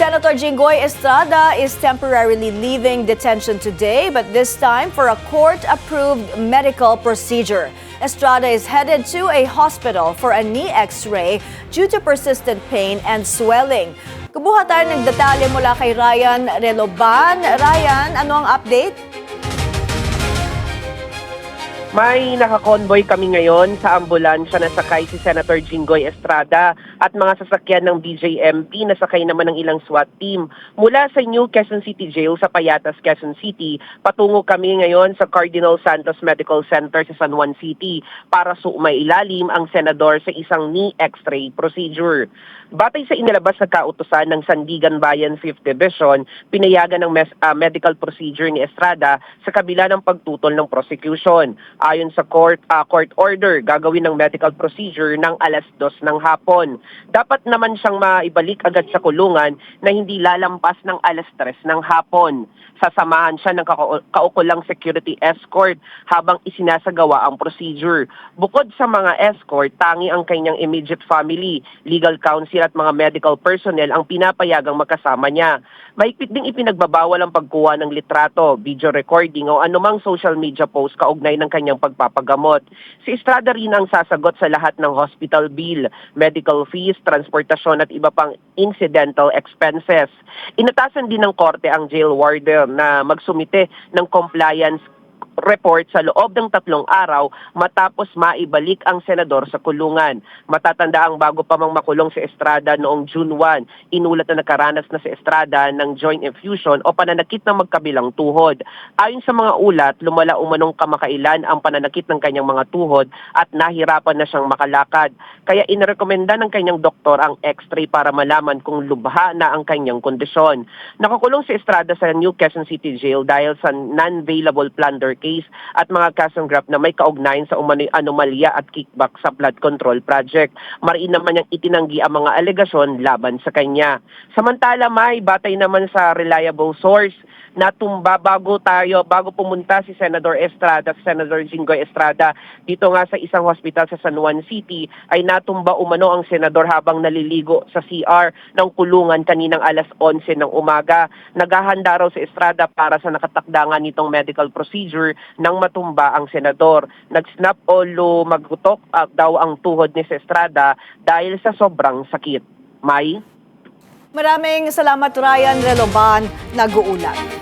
Senator Jinggoy Estrada is temporarily leaving detention today, but this time for a court-approved medical procedure. Estrada is headed to a hospital for a knee x-ray due to persistent pain and swelling. Kubuha tayo ng detalye mula kay Ryan Reloban. Ryan, ano ang update? May nakakonvoy kami ngayon sa ambulansya na sakay si Senator Jinggoy Estrada at mga sasakyan ng BJMP na sakay naman ng ilang SWAT team. Mula sa New Quezon City Jail sa Payatas, Quezon City, patungo kami ngayon sa Cardinal Santos Medical Center sa San Juan City para sumailalim ang senador sa isang knee x-ray procedure. Batay sa inilabas na kautusan ng Sandigan Bayan 5th Division, pinayagan ng medical procedure ni Estrada sa kabila ng pagtutol ng prosecution. Ayon sa court order, gagawin ng medical procedure ng 2:00 ng hapon. Dapat naman siyang maibalik agad sa kulungan na hindi lalampas ng 3:00 ng hapon. Sasamahan siya ng kaukulang security escort habang isinasagawa ang procedure. Bukod sa mga escort, tangi ang kanyang immediate family, legal counsel at mga medical personnel ang pinapayagang magkasama niya. Mahigpit ding ipinagbabawal ang pagkuha ng litrato, video recording o anumang social media post kaugnay ng kanyang pagpapagamot. Si Estrada rin ang sasagot sa lahat ng hospital bill, medical fees, transportasyon at iba pang incidental expenses. Inatasan din ng korte ang jail warden na magsumite ng compliance report sa loob ng 3 araw matapos maibalik ang senador sa kulungan. Matatanda ang bago pa mang makulong si Estrada noong June 1, inulat na nakaranas na si Estrada ng joint effusion o pananakit ng magkabilang tuhod. Ayon sa mga ulat, lumala umanong kamakailan ang pananakit ng kanyang mga tuhod at nahirapan na siyang makalakad. Kaya inirekomenda ng kanyang doktor ang x-ray para malaman kung lubha na ang kanyang kondisyon. Nakakulong si Estrada sa New Quezon City Jail dahil sa non-bailable plunder case at mga kasong grab na may kaugnayan sa umano'y anomalya at kickback sa flood control project. Mariin naman niyang itinanggi ang mga alegasyon laban sa kanya. Samantala, may batay naman sa reliable source natumba bago pumunta si Senator Estrada, Senator Jinggoy Estrada dito nga sa isang hospital sa San Juan City ay natumba umano ang senador habang naliligo sa CR ng kulungan kaninang 11:00 ng umaga. Naghahanda raw si Estrada para sa nakatakdangan nitong medical procedure nang matumba ang senador. Nag-snap o lumagutok daw ang tuhod ni si Estrada dahil sa sobrang sakit. May? Maraming salamat, Ryan Reloban, nag-uulat.